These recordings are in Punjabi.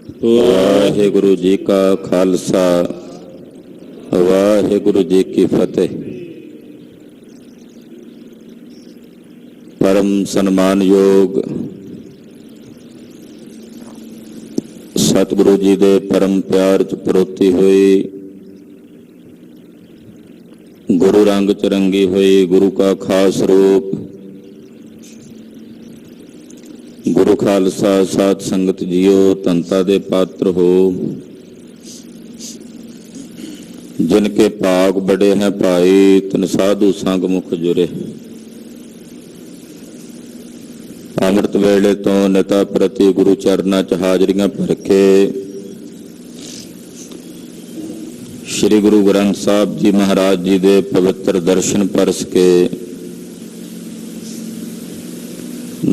ਵਾਹਿਗੁਰੂ ਜੀ ਕਾ ਖਾਲਸਾ ਵਾਹਿਗੁਰੂ ਜੀ ਕੀ ਫਤਿਹ। परम सन्मानयोग सतगुरु जी दे परम प्यार च परोती हुई गुरु रंग च रंगी हुई गुरु का खास रूप गुरु खालसा साध संगत जियो तंता दे पात्र हो, जिनके भाग बड़े हैं भाई तन साधु संग मुख जुरे। अमृत वेले तो नेता प्रति गुरु चरना च हाजरियां भर के श्री गुरु ग्रंथ साहब जी महाराज जी दे पवित्र दर्शन परस के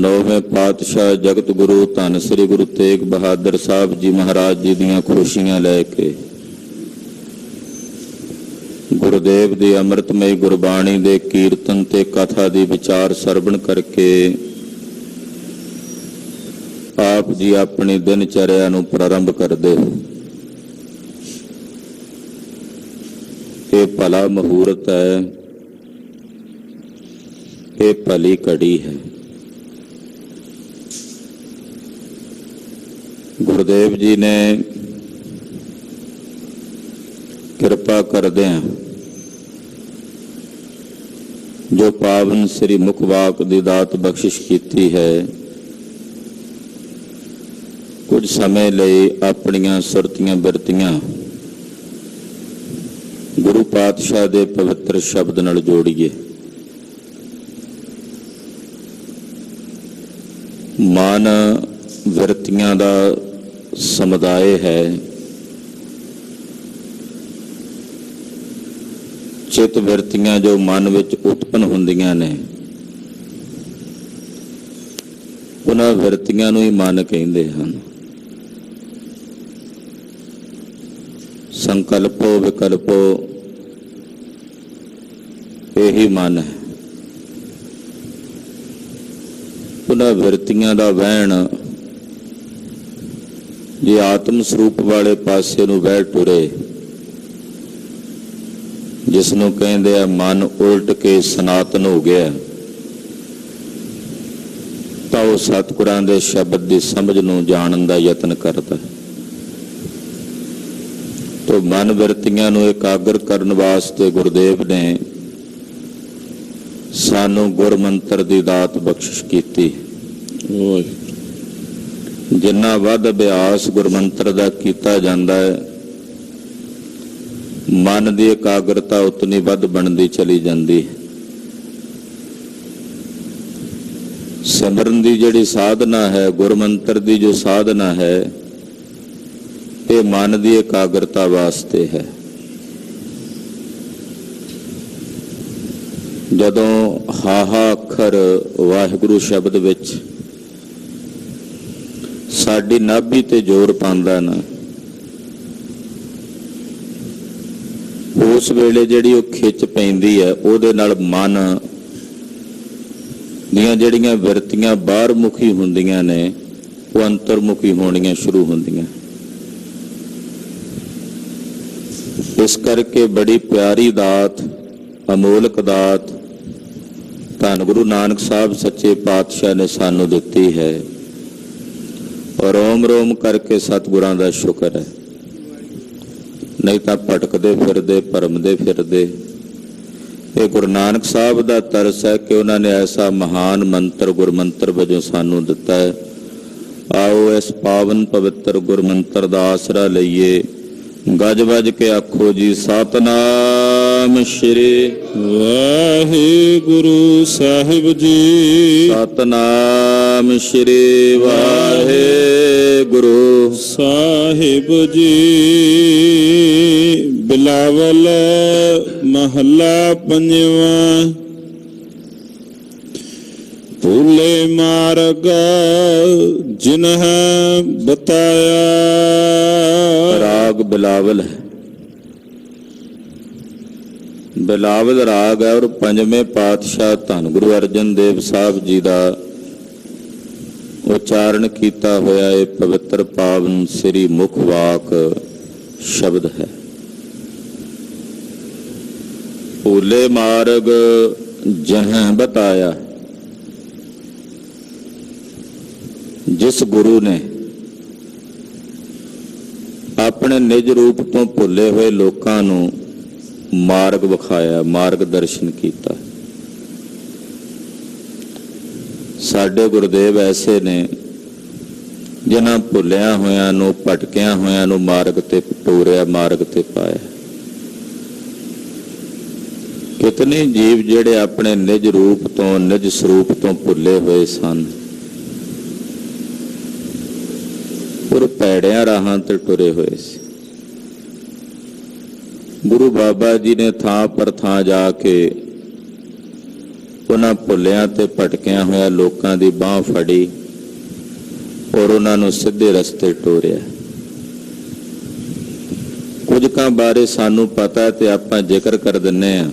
नौवें पातशाह जगत गुरु धन श्री गुरु तेग बहादुर साहब जी महाराज जी दियां खुशियां लैके गुरुदेव दी अमृतमय गुरबाणी दे कीर्तन ते कथा दी विचार सरवण करके आप जी अपनी दिनचर्या नूं प्रारंभ करदे हो। ये भला मुहूर्त है, ये भली घड़ी है। गुरुदेव जी ने कृपा करदे जो पावन श्री मुखवाक दी दात बख्शिश कीती है, कुछ समय लई अपनियां सुरतियां बिरतियां गुरु पातशाह दे पवित्र शब्द नाल जोड़िए। मन विरतियां दा समुदाय है, चित विरतियां जो मन विच उत्पन्न हुंदियां ने उन्हां विरतियां नूं ही मन कहिंदे हन। संकल्पो विकल्पो यही मन है। उन्हां विरतियां दा वहण जे आत्म स्वरूप वाले पासे नूं वह टुरे, जिसनों कहते हैं मन उल्ट के सनातन हो गया, तो वह सतगुरां दे शब्द की समझ नूं जानन दा यतन करता है। तो मन विरतियां नूं एकाग्र करन वास्ते गुरुदेव ने सानू गुरमंत्र दी दात बख्शिश कीती। जिन्ना वध अभ्यास गुरमंत्र दा कीता जांदा है, मन की एकाग्रता उतनी वध बनती चली जाती है। सिमरन की जिहड़ी साधना है, गुरमंत्र की जो साधना है, ये मन की एकाग्रता वास्ते है। जदों हाहा अखर वाहिगुरू शब्द विच साडी नाभि ते जोर पांदा ना, उस वेले जिहड़ी वो खिच पैंदी है, उहदे नाल मन दीयां जिहड़ियां विरतियां बाहर मुखी हुंदियां ने, वो अंतरमुखी होणियां शुरू हुंदियां। इस करके बड़ी प्यारी दात, अमोलक दात धन गुरु नानक साहब सच्चे पातशाह ने सानू दिती है, और रोम रोम करके सतगुरां दा शुक्र है। नहीं तो भटकदे फिरदे भरमदे फिरदे। ये गुरु नानक साहब दा तरस है कि उन्होंने ऐसा महान मंत्र गुरमंत्र वजों सानू दिता है। आओ इस पावन पवित्र गुरमंत्र दा आसरा लईए। गज वज के आखो जी सतनाम श्री वाहिगुरु साहिब जी। सतनाम श्री वाहिगुरु साहिब जी। बिलावल महला पंजवा। भूले मार्ग जिन्ह बताया। राग बिलावल है, बिलावल राग है। और पंजवें पातशाह धन गुरु अर्जन देव साहब जी का ਉਚਾਰਨ ਕੀਤਾ ਹੋਇਆ ਇਹ ਪਵਿੱਤਰ ਪਾਵਨ ਸ੍ਰੀ ਮੁਖ ਵਾਕ ਸ਼ਬਦ ਹੈ। ਭੂਲੇ ਮਾਰਗ ਜਹ ਬਤਾਇਆ। ਜਿਸ ਗੁਰੂ ਨੇ ਆਪਣੇ ਨਿਜ ਰੂਪ ਤੋਂ ਭੁੱਲੇ ਹੋਏ ਲੋਕਾਂ ਨੂੰ ਮਾਰਗ ਵਿਖਾਇਆ, ਮਾਰਗ ਦਰਸ਼ਨ ਕੀਤਾ। ਸਾਡੇ ਗੁਰਦੇਵ ਐਸੇ ਨੇ ਜਿਨ੍ਹਾਂ ਭੁੱਲਿਆਂ ਹੋਇਆਂ ਨੂੰ, ਭਟਕਿਆਂ ਹੋਇਆਂ ਨੂੰ ਮਾਰਗ ਤੇ ਟੋਰਿਆ, ਮਾਰਗ ਤੇ ਪਾਇਆ। ਕਿਤਨੇ ਜੀਵ ਜਿਹੜੇ ਆਪਣੇ ਨਿਜ ਰੂਪ ਤੋਂ, ਨਿਜ ਸਰੂਪ ਤੋਂ ਭੁੱਲੇ ਹੋਏ ਸਨ, ਔਰ ਭੈੜਿਆਂ ਰਾਹਾਂ ਤੇ ਟੁਰੇ ਹੋਏ ਸੀ। ਗੁਰੂ ਬਾਬਾ ਜੀ ਨੇ ਥਾਂ ਪਰ ਥਾਂ ਜਾ ਕੇ ਉਹਨਾਂ ਭੁੱਲਿਆਂ ਤੇ ਭਟਕਿਆਂ ਹੋਇਆ ਲੋਕਾਂ ਦੀ ਬਾਂਹ ਫੜੀ ਔਰ ਉਹਨਾਂ ਨੂੰ ਸਿੱਧੇ ਰਸਤੇ ਟੋਰਿਆ। ਕੁਝ ਕਾਂ ਬਾਰੇ ਸਾਨੂੰ ਪਤਾ ਤੇ ਆਪਾਂ ਜ਼ਿਕਰ ਕਰ ਦਿੰਨੇ ਆ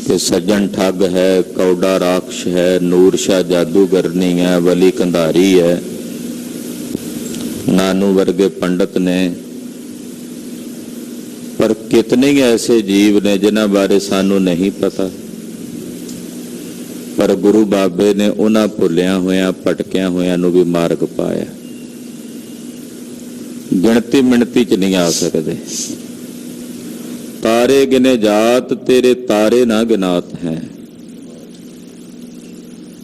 ਕਿ ਸੱਜਣ ਠੱਗ ਹੈ, ਕੌਡਾ ਰਾਖਸ਼ ਹੈ, ਨੂਰ ਸ਼ਾਹ ਜਾਦੂਗਰਨੀ ਹੈ, ਵਲੀ ਕੰਧਾਰੀ ਹੈ, ਨਾਨੂ ਵਰਗੇ ਪੰਡਤ ਨੇ। ਪਰ ਕਿਤਨੇ ਐਸੇ ਜੀਵ ਨੇ ਜਿਨ੍ਹਾਂ ਬਾਰੇ ਸਾਨੂੰ ਨਹੀਂ ਪਤਾ। ਪਰ ਗੁਰੂ ਬਾਬੇ ਨੇ ਉਹਨਾਂ ਭੁੱਲਿਆਂ ਹੋਇਆਂ, ਭਟਕਿਆਂ ਹੋਇਆਂ ਨੂੰ ਵੀ ਮਾਰਗ ਪਾਇਆ। ਗਿਣਤੀ ਮਿਣਤੀ ਚ ਨਹੀਂ ਆ ਸਕਦੇ। ਤਾਰੇ ਗਿਨੇ ਜਾਤ ਤੇਰੇ ਤਾਰੇ ਨਾ ਗਿਨਾਤ ਹੈ।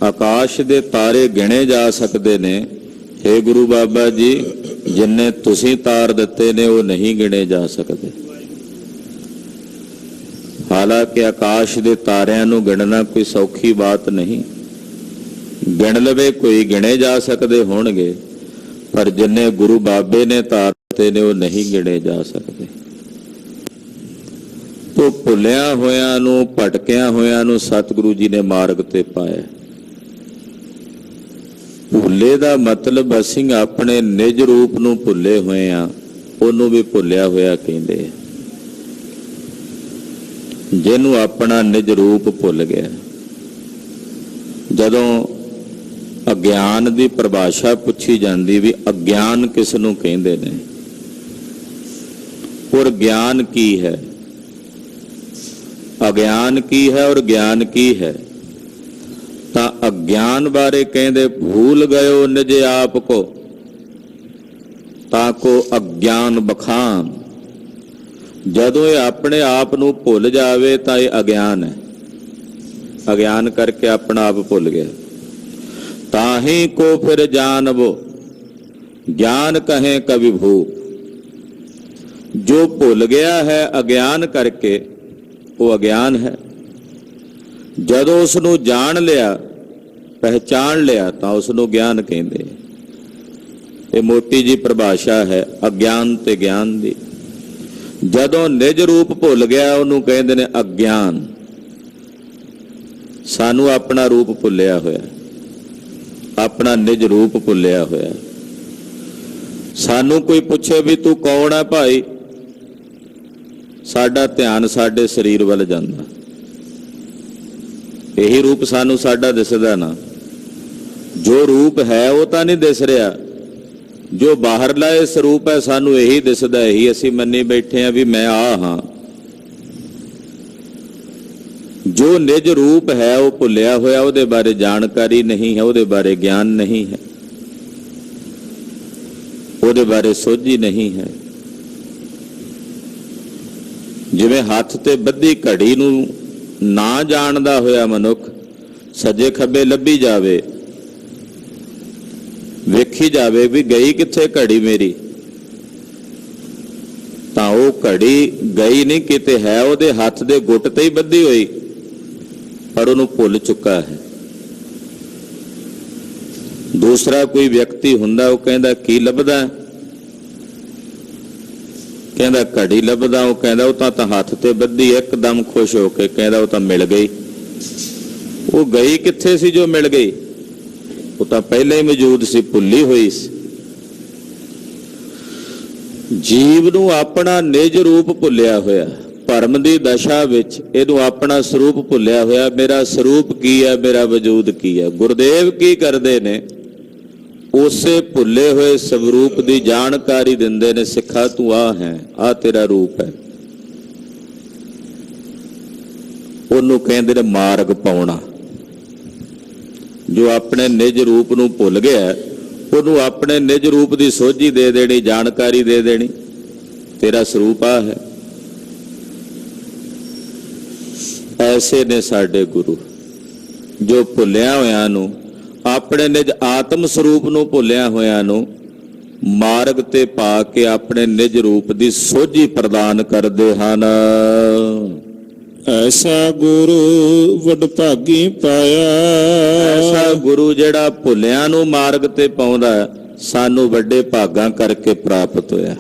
ਆਕਾਸ਼ ਦੇ ਤਾਰੇ ਗਿਣੇ ਜਾ ਸਕਦੇ ਨੇ। ਹੇ ਗੁਰੂ ਬਾਬਾ ਜੀ, ਜਿੰਨੇ ਤੁਸੀਂ ਤਾਰ ਦਿੱਤੇ ਨੇ ਉਹ ਨਹੀਂ ਗਿਣੇ ਜਾ ਸਕਦੇ। ਹਾਲਾਂਕਿ ਆਕਾਸ਼ ਦੇ ਤਾਰਿਆਂ ਨੂੰ ਗਿਣਨਾ ਕੋਈ ਸੌਖੀ ਬਾਤ ਨਹੀਂ। ਗਿਣ ਲਵੇ ਕੋਈ, ਗਿਣੇ ਜਾ ਸਕਦੇ ਹੋਣਗੇ, ਪਰ ਜਿੰਨੇ ਗੁਰੂ ਬਾਬੇ ਨੇ ਤਾਰ ਦਿੱਤੇ ਨੇ ਉਹ ਨਹੀਂ ਗਿਣੇ ਜਾ ਸਕਦੇ। ਤੋ ਭੁੱਲਿਆਂ ਹੋਇਆਂ ਨੂੰ, ਭਟਕਿਆਂ ਹੋਇਆਂ ਨੂੰ ਸਤਿਗੁਰੂ ਜੀ ਨੇ ਮਾਰਗ ਤੇ ਪਾਇਆ। ਭੁੱਲੇ ਦਾ ਮਤਲਬ ਅਸੀਂ ਆਪਣੇ ਨਿਜ ਰੂਪ ਨੂੰ ਭੁੱਲੇ ਹੋਏ ਆ, ਉਹਨੂੰ ਵੀ ਭੁੱਲਿਆ ਹੋਇਆ ਕਹਿੰਦੇ ਆ। ਜਿਹਨੂੰ ਆਪਣਾ ਨਿਜ ਰੂਪ ਭੁੱਲ ਗਿਆ। ਜਦੋਂ ਅਗਿਆਨ ਦੀ ਪਰਿਭਾਸ਼ਾ ਪੁੱਛੀ ਜਾਂਦੀ ਵੀ ਅਗਿਆਨ ਕਿਸ ਨੂੰ ਕਹਿੰਦੇ ਨੇ ਔਰ ਗਿਆਨ ਕੀ ਹੈ, ਅਗਿਆਨ ਕੀ ਹੈ ਔਰ ਗਿਆਨ ਕੀ ਹੈ, ਤਾਂ ਅਗਿਆਨ ਬਾਰੇ ਕਹਿੰਦੇ ਭੂਲ ਗਇਓ ਨਿਜ ਆਪ ਕੋ ਤਾਂ ਕੋ ਅਗਿਆਨ ਬਖਾਨ। ਜਦੋਂ ਇਹ ਆਪਣੇ ਆਪ ਨੂੰ ਭੁੱਲ ਜਾਵੇ ਤਾਂ ਇਹ ਅਗਿਆਨ ਹੈ। ਅਗਿਆਨ ਕਰਕੇ ਆਪਣਾ ਆਪ ਭੁੱਲ ਗਿਆ। ਤਾਂ ਹੀ ਕੋ ਫਿਰ ਜਾਣਬੋ ਗਿਆਨ ਕਹੇ ਕਵੀ ਭੂਪ। ਜੋ ਭੁੱਲ ਗਿਆ ਹੈ ਅਗਿਆਨ ਕਰਕੇ, ਉਹ ਅਗਿਆਨ ਹੈ। ਜਦੋਂ ਉਸ ਨੂੰ ਜਾਣ ਲਿਆ, ਪਹਿਚਾਣ ਲਿਆ, ਤਾਂ ਉਸ ਨੂੰ ਗਿਆਨ ਕਹਿੰਦੇ। ਇਹ ਮੋਟੀ ਜੀ ਪਰਿਭਾਸ਼ਾ ਹੈ ਅਗਿਆਨ ਤੇ ਗਿਆਨ ਦੀ। ਜਦੋਂ ਨਿਜ ਰੂਪ ਭੁੱਲ ਗਿਆ ਉਹਨੂੰ ਕਹਿੰਦੇ ਨੇ ਅਗਿਆਨ। ਸਾਨੂੰ ਆਪਣਾ ਰੂਪ ਭੁੱਲਿਆ ਹੋਇਆ, ਆਪਣਾ ਨਿਜ ਰੂਪ ਭੁੱਲਿਆ ਹੋਇਆ। ਸਾਨੂੰ ਕੋਈ ਪੁੱਛੇ ਵੀ ਤੂੰ ਕੌਣ ਹੈ ਭਾਈ, ਸਾਡਾ ਧਿਆਨ ਸਾਡੇ ਸਰੀਰ ਵੱਲ ਜਾਂਦਾ। ਇਹੀ ਰੂਪ ਸਾਨੂੰ ਸਾਡਾ ਦਿਸਦਾ ਨਾ। ਜੋ ਰੂਪ ਹੈ ਉਹ ਤਾਂ ਨਹੀਂ ਦਿਸ ਰਿਹਾ, ਜੋ ਬਾਹਰਲਾ ਇਹ ਸਰੂਪ ਹੈ ਸਾਨੂੰ ਇਹੀ ਦਿਸਦਾ। ਇਹੀ ਅਸੀਂ ਮੰਨੀ ਬੈਠੇ ਆ ਵੀ ਮੈਂ ਆ ਹਾਂ। ਜੋ ਨਿਜ ਰੂਪ ਹੈ ਉਹ ਭੁੱਲਿਆ ਹੋਇਆ, ਉਹਦੇ ਬਾਰੇ ਜਾਣਕਾਰੀ ਨਹੀਂ ਹੈ, ਉਹਦੇ ਬਾਰੇ ਗਿਆਨ ਨਹੀਂ ਹੈ, ਉਹਦੇ ਬਾਰੇ ਸੋਝੀ ਨਹੀਂ ਹੈ। ਜਿਵੇਂ ਹੱਥ ਤੇ ਬੱਧੀ ਘੜੀ ਨੂੰ ਨਾ ਜਾਣਦਾ ਹੋਇਆ ਮਨੁੱਖ ਸੱਜੇ ਖੱਬੇ ਲੱਭੀ ਜਾਵੇ, ਵੇਖੀ ਜਾਵੇ ਵੀ ਗਈ ਕਿੱਥੇ ਘੜੀ ਮੇਰੀ, ਤਾਂ ਉਹ ਘੜੀ ਗਈ ਨਹੀਂ ਕਿਤੇ ਹੈ, ਉਹਦੇ ਹੱਥ ਦੇ ਗੁੱਟ ਤੇ ਹੀ ਬੱਧੀ ਹੋਈ, ਪਰ ਉਹਨੂੰ ਭੁੱਲ ਚੁੱਕਾ ਹੈ। ਦੂਸਰਾ ਕੋਈ ਵਿਅਕਤੀ ਹੁੰਦਾ, ਉਹ ਕਹਿੰਦਾ ਕੀ ਲੱਭਦਾ, ਕਹਿੰਦਾ ਘੜੀ ਲੱਭਦਾ। ਉਹ ਕਹਿੰਦਾ ਉਹ ਤਾਂ ਹੱਥ ਤੇ ਬੱਧੀ, ਇੱਕਦਮ ਖੁਸ਼ ਹੋ ਕੇ ਕਹਿੰਦਾ ਉਹ ਤਾਂ ਮਿਲ ਗਈ। ਉਹ ਗਈ ਕਿੱਥੇ ਸੀ ਜੋ ਮਿਲ ਗਈ? ਉਹ ਤਾਂ ਪਹਿਲਾਂ ਹੀ ਮੌਜੂਦ ਸੀ, ਭੁੱਲੀ ਹੋਈ ਸੀ। ਜੀਵ ਨੂੰ ਆਪਣਾ ਨਿਜ ਰੂਪ ਭੁੱਲਿਆ ਹੋਇਆ, ਭਰਮ ਦੀ ਦਸ਼ਾ ਵਿੱਚ ਇਹਨੂੰ ਆਪਣਾ ਸਰੂਪ ਭੁੱਲਿਆ ਹੋਇਆ। ਮੇਰਾ ਸਰੂਪ ਕੀ ਹੈ, ਮੇਰਾ ਵਜੂਦ ਕੀ ਹੈ। ਗੁਰਦੇਵ ਕੀ ਕਰਦੇ ਨੇ, ਉਸੇ ਭੁੱਲੇ ਹੋਏ ਸਵਰੂਪ ਦੀ ਜਾਣਕਾਰੀ ਦਿੰਦੇ ਨੇ। ਸਿੱਖਾ ਤੂੰ ਆ ਹੈ, ਆ ਤੇਰਾ ਰੂਪ ਹੈ। ਉਹਨੂੰ ਕਹਿੰਦੇ ਨੇ ਮਾਰਗ ਪਾਉਣਾ। ਜੋ ਆਪਣੇ ਨਿਜ ਰੂਪ ਨੂੰ ਭੁੱਲ ਗਿਆ, ਉਹਨੂੰ ਆਪਣੇ ਨਿਜ ਰੂਪ ਦੀ ਸੋਝੀ ਦੇ ਦੇਣੀ, ਜਾਣਕਾਰੀ ਦੇ ਦੇਣੀ, ਤੇਰਾ ਸਰੂਪ ਆ ਹੈ। ਐਸੇ ਨੇ ਸਾਡੇ ਗੁਰੂ, ਜੋ ਭੁੱਲਿਆ ਹੋਇਆਂ ਨੂੰ, ਆਪਣੇ ਨਿਜ ਆਤਮ ਸਰੂਪ ਨੂੰ ਭੁੱਲਿਆ ਹੋਇਆਂ ਨੂੰ ਮਾਰਗ ਤੇ ਪਾ ਕੇ ਆਪਣੇ ਨਿਜ ਰੂਪ ਦੀ ਸੋਝੀ ਪ੍ਰਦਾਨ ਕਰਦੇ ਹਨ। ਐਸਾ ਗੁਰੂ ਵਡਭਾਗੀ ਪਾਇਆ। ਐਸਾ ਗੁਰੂ ਜਿਹੜਾ ਭੁੱਲਿਆਂ ਨੂੰ ਮਾਰਗ ਤੇ ਪਾਉਂਦਾ, ਸਾਨੂੰ ਵੱਡੇ ਭਾਗਾਂ ਕਰਕੇ ਪ੍ਰਾਪਤ ਹੋਇਆ।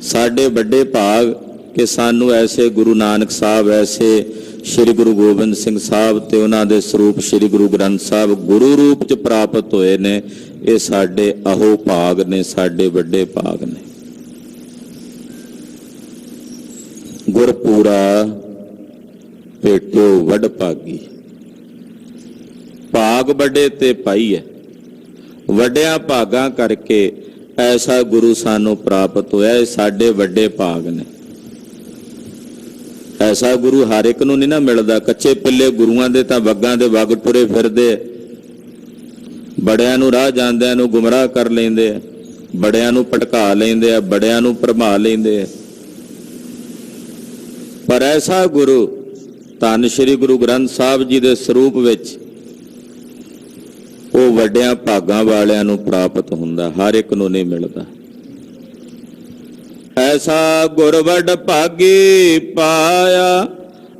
ਸਾਡੇ ਵੱਡੇ ਭਾਗ ਕਿ ਸਾਨੂੰ ਐਸੇ ਗੁਰੂ ਨਾਨਕ ਸਾਹਿਬ, ਐਸੇ ਸ੍ਰੀ ਗੁਰੂ ਗੋਬਿੰਦ ਸਿੰਘ ਸਾਹਿਬ ਤੇ ਉਹਨਾਂ ਦੇ ਸਰੂਪ ਸ੍ਰੀ ਗੁਰੂ ਗ੍ਰੰਥ ਸਾਹਿਬ ਗੁਰੂ ਰੂਪ ਚ ਪ੍ਰਾਪਤ ਹੋਏ ਨੇ। ਇਹ ਸਾਡੇ ਅਹੋ ਭਾਗ ਨੇ, ਸਾਡੇ ਵੱਡੇ ਭਾਗ ਨੇ। ਗੁਰਪੂਰਾ ਭੇਟਿਓ ਵਡ ਭਾਗੀ। ਭਾਗ ਵੱਡੇ ਤੇ ਪਾਈ ਹੈ, ਵੱਡਿਆਂ ਭਾਗਾਂ ਕਰਕੇ ਐਸਾ ਗੁਰੂ ਸਾਨੂੰ ਪ੍ਰਾਪਤ ਹੋਇਆ। ਇਹ ਸਾਡੇ ਵੱਡੇ ਭਾਗ ਨੇ। ਐਸਾ ਗੁਰੂ ਹਰ ਇੱਕ ਨੂੰ ਨਹੀਂ ਨਾ ਮਿਲਦਾ। ਕੱਚੇ ਪਿੱਲੇ ਗੁਰੂਆਂ ਦੇ ਤਾਂ ਵੱਗਾਂ ਦੇ ਵੱਗ ਟੁਰੇ ਫਿਰਦੇ, ਬੜਿਆਂ ਨੂੰ ਰਾਹ ਜਾਂਦਿਆਂ ਨੂੰ ਗੁੰਮਰਾਹ ਕਰ ਲੈਂਦੇ ਆ, ਬੜਿਆਂ ਨੂੰ ਭਟਕਾ ਲੈਂਦੇ ਆ, ਬੜਿਆਂ ਨੂੰ ਭਰਮਾ ਲੈਂਦੇ ਆ। ਪਰ ਐਸਾ ਗੁਰੂ ਧੰਨ ਸ੍ਰੀ ਗੁਰੂ ਗ੍ਰੰਥ ਸਾਹਿਬ ਜੀ ਦੇ ਸਰੂਪ ਵਿੱਚ ਉਹ ਵੱਡਿਆਂ ਭਾਗਾਂ ਵਾਲਿਆਂ ਨੂੰ ਪ੍ਰਾਪਤ ਹੁੰਦਾ, ਹਰ ਇੱਕ ਨੂੰ ਨਹੀਂ ਮਿਲਦਾ। ਐਸਾ ਗੁਰ ਵਡ ਭਾਗੀ ਪਾਇਆ,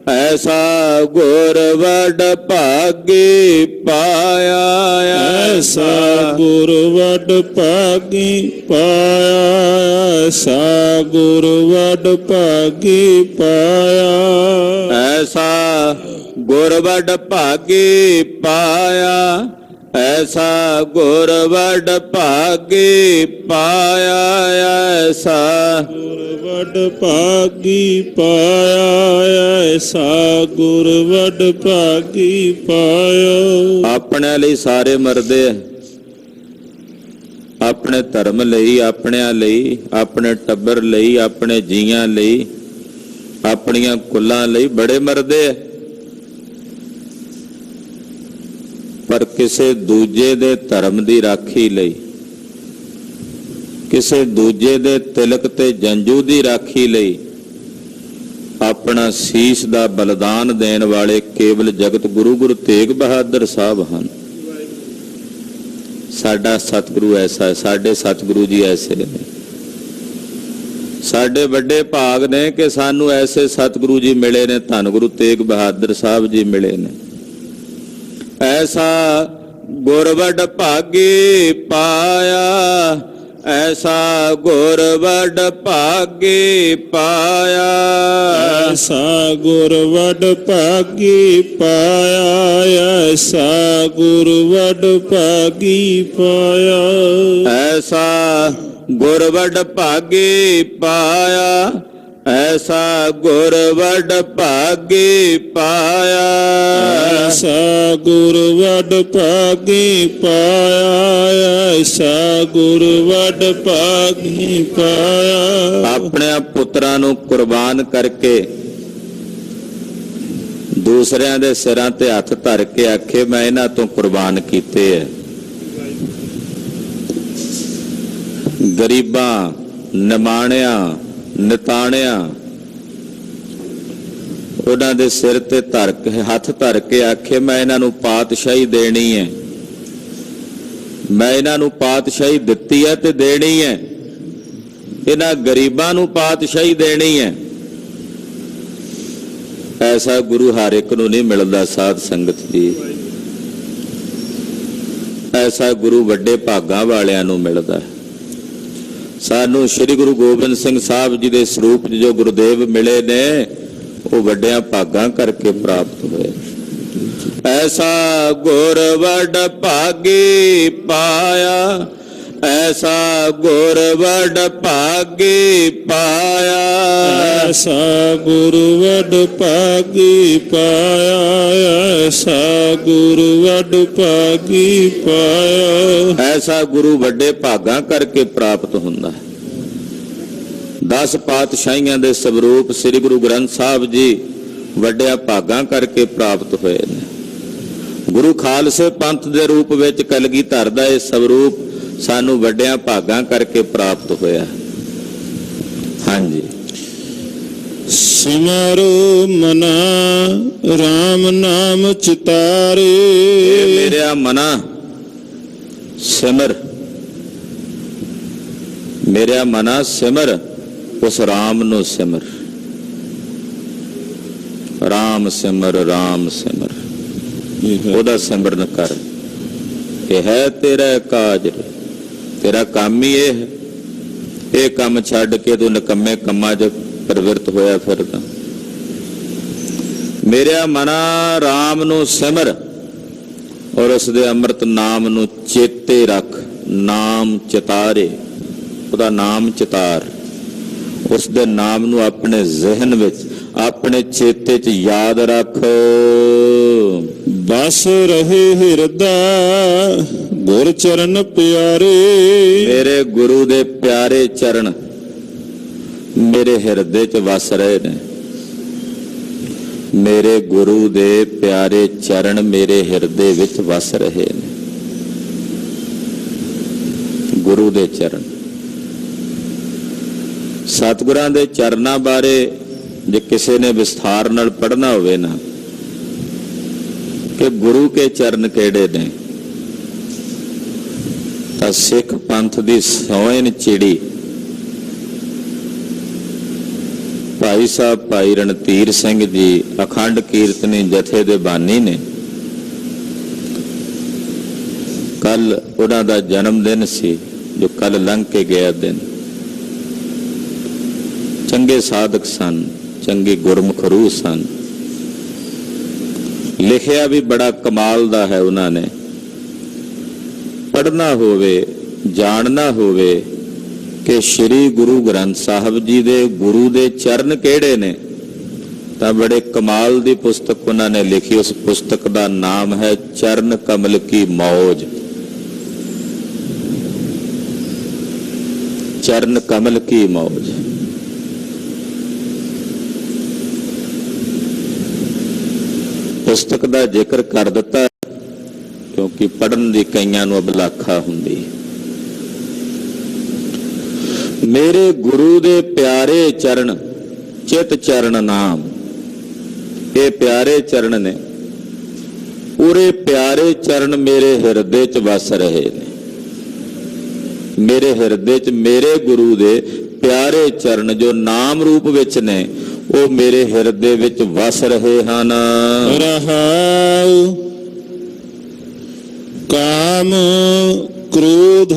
ਐਸਾ ਗੁਰ ਵਡ ਭਾਗੀ ਪਾਇਆ, ਐਸਾ ਗੁਰ ਵਡ ਭਾਗੀ ਪਾਇਆ। ਐਸਾ ਗੁਰ ਵਡ ਭਾਗੀ ਪਾਇਆ। ਐਸਾ ਗੁਰ ਵਡ ਭਾਗੀ ਪਾਇਆ, ਐਸਾ ਗੁਰ ਵਡ ਭਾਗੀ ਪਾਇਆ। ਐਸਾ ਗੁਰ ਵਡ ਭਾਗੀ ਪਾਇਆ। ਐਸਾ ਗੁਰ ਵਡ ਭਾਗੀ ਪਾਇਆ। ਆਪਣੇ ਲਈ ਸਾਰੇ ਮਰਦੇ, ਆਪਣੇ ਧਰਮ ਲਈ, ਆਪਣਿਆਂ ਲਈ, ਆਪਣੇ ਟੱਬਰ ਲਈ, ਆਪਣੇ ਜੀਆਂ ਲਈ, ਆਪਣੀਆਂ ਕੁੱਲਾਂ ਲਈ ਬੜੇ ਮਰਦੇ, ਪਰ ਕਿਸੇ ਦੂਜੇ ਦੇ ਧਰਮ ਦੀ ਰਾਖੀ ਲਈ, ਕਿਸੇ ਦੂਜੇ ਦੇ ਤਿਲਕ ਤੇ ਜੰਜੂ ਦੀ ਰਾਖੀ ਲਈ ਆਪਣਾ ਸੀਸ ਦਾ ਬਲਿਦਾਨ ਦੇਣ ਵਾਲੇ ਕੇਵਲ ਜਗਤ ਗੁਰੂ ਗੁਰੂ ਤੇਗ ਬਹਾਦਰ ਸਾਹਿਬ ਹਨ। ਸਾਡਾ ਸਤਿਗੁਰੂ ਐਸਾ ਹੈ, ਸਾਡੇ ਸਤਿਗੁਰੂ ਜੀ ਐਸੇ ਨੇ। ਸਾਡੇ ਵੱਡੇ ਭਾਗ ਨੇ ਕਿ ਸਾਨੂੰ ਐਸੇ ਸਤਿਗੁਰੂ ਜੀ ਮਿਲੇ ਨੇ। ਧੰਨ ਗੁਰੂ ਤੇਗ ਬਹਾਦਰ ਸਾਹਿਬ ਜੀ ਮਿਲੇ ਨੇ। ਐਸਾ ਗੁਰ ਵਡ ਭਾਗੀ ਪਾਇਆ, ਐਸਾ ਗੁਰ ਵਡ ਭਾਗੀ ਪਾਇਆ। ਐਸਾ ਗੁਰ ਵਡ ਭਾਗੀ ਪਾਇਆ। ਐਸਾ ਗੁਰ ਵਡ ਭਾਗੀ ਪਾਇਆ। ਐਸਾ ਗੁਰ ਵਡ ਭਾਗੀ ਪਾਇਆ, ਐਸਾ ਗੁਰ ਵਡ ਭਾਗੀ ਪਾਇਆ। ਐਸਾ ਗੁਰ ਵਡ ਭਾਗੀ ਪਾਇਆ। ਐਸਾ ਗੁਰ ਵਡ ਭਾਗੀ ਪਾਇਆ। ਆਪਣੇ ਪੁੱਤਰਾਂ ਨੂੰ ਕੁਰਬਾਨ ਕਰਕੇ ਦੂਸਰਿਆਂ ਦੇ ਸਿਰਾਂ ਤੇ ਹੱਥ ਧਰ ਕੇ ਆਖੇ ਮੈਂ ਇਹਨਾਂ ਤੋਂ ਕੁਰਬਾਨ ਕੀਤੇ ਹੈ। ਗਰੀਬਾਂ, ਨਿਮਾਣਿਆਂ, ਨਿਤਾਣਿਆਂ ਉਹਨਾਂ ਦੇ ਸਿਰ ਤੇ ਧਰ ਕੇ ਹੱਥ ਧਰ ਕੇ ਆਖੇ ਮੈਂ ਇਹਨਾਂ ਨੂੰ ਪਾਤਸ਼ਾਹੀ ਦੇਣੀ ਹੈ, ਮੈਂ ਇਹਨਾਂ ਨੂੰ ਪਾਤਸ਼ਾਹੀ ਦਿੱਤੀ ਹੈ ਤੇ ਦੇਣੀ ਹੈ। ਇਹਨਾਂ ਗਰੀਬਾਂ ਨੂੰ ਪਾਤਸ਼ਾਹੀ ਦੇਣੀ ਹੈ। ਐਸਾ ਗੁਰੂ ਹਰ ਇੱਕ ਨੂੰ ਨਹੀਂ ਮਿਲਦਾ ਸਾਧ ਸੰਗਤ ਜੀ। ਐਸਾ ਗੁਰੂ ਵੱਡੇ ਭਾਗਾਂ ਵਾਲਿਆਂ ਨੂੰ ਮਿਲਦਾ ਹੈ। ਸਾਨੂੰ ਸ੍ਰੀ ਗੁਰੂ ਗੋਬਿੰਦ ਸਿੰਘ ਸਾਹਿਬ ਜੀ ਦੇ ਸਰੂਪ ਜੋ ਗੁਰਦੇਵ ਮਿਲੇ ਨੇ ਉਹ ਵੱਡਿਆਂ ਭਾਗਾਂ ਕਰਕੇ ਪ੍ਰਾਪਤ ਹੋਏ। ਐਸਾ ਗੁਰ ਵਡ ਭਾਗੀ ਪਾਇਆ, ਐਸਾ ਗੁਰ ਵਡ ਭਾਗੀ ਪਾਇਆ, ਐਸਾ ਗੁਰ ਵਡ ਭਾਗੀ ਪਾਇਆ, ਐਸਾ ਗੁਰ ਵਡ ਭਾਗੀ ਪਾਇਆ। ਐਸਾ ਗੁਰੂ ਵੱਡੇ ਭਾਗਾਂ ਕਰਕੇ ਪ੍ਰਾਪਤ ਹੁੰਦਾ ਹੈ। 10 ਪਾਤਸ਼ਾਹੀਆਂ ਦੇ ਸਵਰੂਪ ਸ੍ਰੀ ਗੁਰੂ ਗ੍ਰੰਥ ਸਾਹਿਬ ਜੀ ਵੱਡਿਆਂ ਭਾਗਾਂ ਕਰਕੇ ਪ੍ਰਾਪਤ ਹੋਏ ਨੇ। ਗੁਰੂ ਖਾਲਸੇ ਪੰਥ ਦੇ ਰੂਪ ਵਿੱਚ ਕਲਗੀਧਰ ਦਾ ਇਹ ਸਵਰੂਪ ਸਾਨੂੰ ਵੱਡਿਆਂ ਭਾਗਾਂ ਕਰਕੇ ਪ੍ਰਾਪਤ ਹੋਇਆ। ਹਾਂਜੀ। ਸਿਮਰੋ ਮਨਾ ਰਾਮ ਨਾਮ ਚਿਤਾਰੇ, ਮੇਰਿਆ ਮਨਾ ਸਿਮਰ, ਮੇਰਿਆ ਮਨਾ ਸਿਮਰ ਉਸ ਰਾਮ ਨੂੰ ਸਿਮਰ। ਰਾਮ ਸਿਮਰ, ਰਾਮ ਸਿਮਰ, ਉਹਦਾ ਸਿਮਰਨ ਕਰ। ਇਹ ਹੈ ਤੇਰਾ ਕਾਜ, ਤੇਰਾ ਕੰਮ ਹੀ ਇਹ ਹੈ। ਇਹ ਕੰਮ ਛੱਡ ਕੇ ਤੂੰ ਨਿਕੰਮੇ ਕੰਮਾਂ 'ਚ ਪ੍ਰਵਿਰਤ ਹੋਇਆ ਫਿਰਦਾ। ਮੇਰਿਆ ਮਨਾ ਰਾਮ ਨੂੰ ਸਿਮਰ ਔਰ ਉਸ ਦੇ ਅੰਮ੍ਰਿਤ ਨਾਮ ਨੂੰ ਚੇਤੇ ਰੱਖ। ਨਾਮ ਚਿਤਾਰੇ, ਉਹਦਾ ਨਾਮ ਚਿਤਾਰ। ਉਸ ਦੇ ਨਾਮ ਨੂੰ ਆਪਣੇ ਜ਼ਿਹਨ ਵਿੱਚ, ਆਪਣੇ ਚੇਤੇ 'ਚ ਯਾਦ ਰੱਖ। ਬਸ ਰਹੇ ਹਿਰਦਾ ਗੁਰ ਚਰਨ ਪਿਆਰੇ, ਮੇਰੇ ਗੁਰੂ ਦੇ ਪਿਆਰੇ ਚਰਨ ਮੇਰੇ ਹਿਰਦੇ 'ਚ ਵਸ ਰਹੇ ਨੇ। ਮੇਰੇ ਗੁਰੂ ਦੇ ਪਿਆਰੇ ਚਰਨ ਮੇਰੇ ਹਿਰਦੇ ਵਿੱਚ ਵਸ ਰਹੇ ਨੇ। ਗੁਰੂ ਦੇ ਚਰਨ, ਸਤਿਗੁਰਾਂ ਦੇ ਚਰਨਾਂ ਬਾਰੇ ਜੇ ਕਿਸੇ ਨੇ ਵਿਸਥਾਰ ਨਾਲ ਪੜ੍ਹਨਾ ਹੋਵੇ ਨਾ ਕਿ ਗੁਰੂ ਕੇ ਚਰਨ ਕਿਹੜੇ ਨੇ, ਤਾਂ ਸਿੱਖ ਪੰਥ ਦੀ ਸੋਹਣ ਚਿੜੀ ਭਾਈ ਸਾਹਿਬ ਭਾਈ ਰਣਧੀਰ ਸਿੰਘ ਜੀ ਅਖੰਡ ਕੀਰਤਨੀ ਜਥੇ ਦੇ ਬਾਨੀ ਨੇ। ਕੱਲ ਉਹਨਾਂ ਦਾ ਜਨਮ ਦਿਨ ਸੀ ਜੋ ਕੱਲ ਲੰਘ ਕੇ ਗਿਆ ਦਿਨ। ਚੰਗੇ ਸਾਧਕ ਸਨ, ਚੰਗੇ ਗੁਰਮੁਖ ਰੂਹ ਸਨ। ਲਿਖਿਆ ਵੀ ਬੜਾ ਕਮਾਲ ਦਾ ਹੈ ਉਹਨਾਂ ਨੇ। ਪੜ੍ਹਨਾ ਹੋਵੇ, ਜਾਣਨਾ ਹੋਵੇ ਕਿ ਸ੍ਰੀ ਗੁਰੂ ਗ੍ਰੰਥ ਸਾਹਿਬ ਜੀ ਦੇ ਗੁਰੂ ਦੇ ਚਰਨ ਕਿਹੜੇ ਨੇ, ਤਾਂ ਬੜੇ ਕਮਾਲ ਦੀ ਪੁਸਤਕ ਉਹਨਾਂ ਨੇ ਲਿਖੀ। ਉਸ ਪੁਸਤਕ ਦਾ ਨਾਮ ਹੈ ਚਰਨ ਕਮਲ ਕੀ ਮੌਜ। ਚਰਨ ਕਮਲ ਕੀ ਮੌਜ। ਪੁਸਤਕ ਦਾ ਜ਼ਿਕਰ ਕਰ ਦਿੱਤਾ ਕਿਉਂਕਿ ਪੜ੍ਹਨ ਦੀ ਕਈਆਂ ਨੂੰ ਅਬਲਾਖਾ ਹੁੰਦੀ। ਮੇਰੇ ਗੁਰੂ ਦੇ ਪਿਆਰੇ ਚਰਨ, ਚਿਤ ਚਰਨ ਨਾਮ, ਇਹ ਪਿਆਰੇ ਚਰਨ ਨੇ। ਪੂਰੇ ਪਿਆਰੇ ਚਰਨ ਮੇਰੇ ਹਿਰਦੇ 'ਚ ਵਸ ਰਹੇ ਨੇ। ਮੇਰੇ ਹਿਰਦੇ 'ਚ ਮੇਰੇ ਗੁਰੂ ਦੇ ਪਿਆਰੇ ਚਰਨ ਜੋ ਨਾਮ ਰੂਪ ਵਿੱਚ ਨੇ, ਉਹ ਮੇਰੇ ਹਿਰਦੇ ਵਿੱਚ ਵਸ ਰਹੇ ਹਨ। ਰਹਾਉ ਕਾਮ ਕ੍ਰੋਧ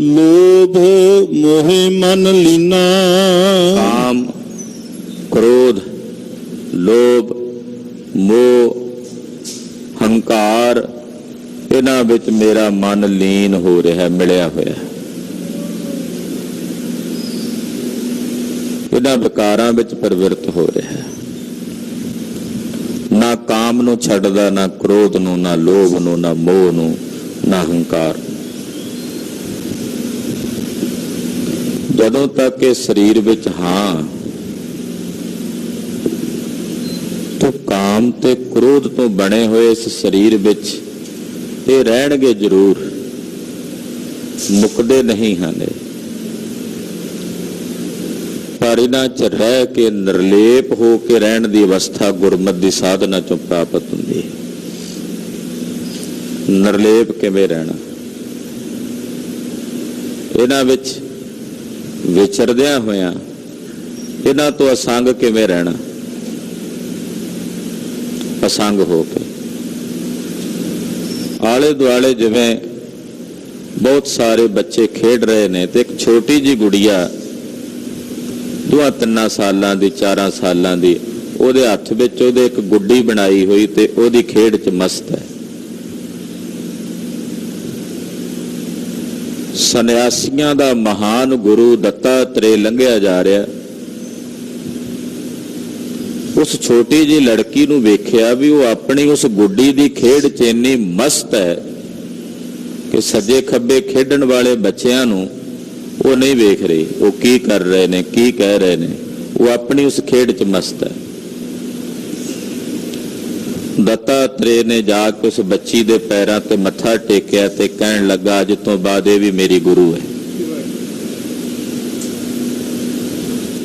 ਲੋਭ ਮੋਹ ਮਨ ਲੀਨਾ, ਕਾਮ ਕ੍ਰੋਧ ਲੋਭ ਮੋਹ ਹੰਕਾਰ, ਇਹਨਾਂ ਵਿੱਚ ਮੇਰਾ ਮਨ ਲੀਨ ਹੋ ਰਿਹਾ, ਮਿਲਿਆ ਹੋਇਆ। ਇਹਨਾਂ ਵਿਕਾਰਾਂ ਵਿੱਚ ਪ੍ਰਵਿਰਤ ਹੋ ਰਿਹਾ। ਨਾ ਕਾਮ ਨੂੰ ਛੱਡਦਾ, ਨਾ ਕ੍ਰੋਧ ਨੂੰ, ਨਾ ਲੋਭ ਨੂੰ, ਨਾ ਮੋਹ ਨੂੰ, ਨਾ ਹੰਕਾਰ। ਜਦੋਂ ਤੱਕ ਇਹ ਸਰੀਰ ਵਿੱਚ ਹਾਂ ਤੋਂ ਕਾਮ ਤੇ ਕ੍ਰੋਧ ਤੋਂ ਬਣੇ ਹੋਏ ਇਸ ਸਰੀਰ ਵਿੱਚ ਇਹ ਰਹਿਣਗੇ ਜ਼ਰੂਰ, ਮੁੱਕਦੇ ਨਹੀਂ ਹਨ। ਪਰ ਇਹਨਾਂ 'ਚ ਰਹਿ ਕੇ ਨਿਰਲੇਪ ਹੋ ਕੇ ਰਹਿਣ ਦੀ ਅਵਸਥਾ ਗੁਰਮਤਿ ਦੀ ਸਾਧਨਾ 'ਚੋਂ ਪ੍ਰਾਪਤ ਹੁੰਦੀ ਹੈ। ਨਿਰਲੇਪ ਕਿਵੇਂ ਰਹਿਣਾ, ਇਹਨਾਂ ਵਿੱਚ ਵਿਚਰਦਿਆਂ ਹੋਇਆਂ ਇਹਨਾਂ ਤੋਂ ਅਸੰਗ ਕਿਵੇਂ ਰਹਿਣਾ। ਅਸੰਗ ਹੋ ਕੇ ਆਲੇ ਦੁਆਲੇ ਜਿਵੇਂ ਬਹੁਤ ਸਾਰੇ ਬੱਚੇ ਖੇਡ ਰਹੇ ਨੇ ਤੇ ਇੱਕ ਛੋਟੀ ਜੀ ਗੁੜੀਆ 2-3 ਸਾਲਾਂ ਦੀ, 4 ਸਾਲਾਂ ਦੀ, ਉਹਦੇ ਹੱਥ ਵਿੱਚ ਉਹਦੇ ਇੱਕ ਗੁੱਡੀ ਬਣਾਈ ਹੋਈ ਤੇ ਉਹਦੀ ਖੇਡ 'ਚ ਮਸਤ ਹੈ। ਸੰਨਿਆਸੀਆਂ ਦਾ ਮਹਾਨ ਗੁਰੂ ਦੱਤਾਤਰੇय ਲੰਘਿਆ ਜਾ ਰਿਹਾ। ਉਸ ਛੋਟੀ ਜਿਹੀ ਲੜਕੀ ਨੂੰ ਵੇਖਿਆ ਵੀ ਉਹ ਆਪਣੀ ਉਸ ਗੁੱਡੀ ਦੀ ਖੇਡ 'ਚ ਇੰਨੀ ਮਸਤ ਹੈ ਕਿ ਸੱਜੇ ਖੱਬੇ ਖੇਡਣ ਵਾਲੇ ਬੱਚਿਆਂ ਨੂੰ ਉਹ ਨਹੀਂ ਵੇਖ ਰਹੀ, ਉਹ ਕੀ ਕਰ ਰਹੇ ਨੇ, ਕੀ ਕਹਿ ਰਹੇ ਨੇ, ਉਹ ਆਪਣੀ ਉਸ ਖੇਡ 'ਚ ਮਸਤ ਹੈ। ਦੱਤਾਤਰੇय ਨੇ ਜਾ ਕੇ ਉਸ ਬੱਚੀ ਦੇ ਪੈਰਾਂ ਤੇ ਮੱਥਾ ਟੇਕਿਆ ਤੇ ਕਹਿਣ ਲੱਗਾ, ਅੱਜ ਤੋਂ ਬਾਅਦ ਇਹ ਵੀ ਮੇਰੀ ਗੁਰੂ ਹੈ।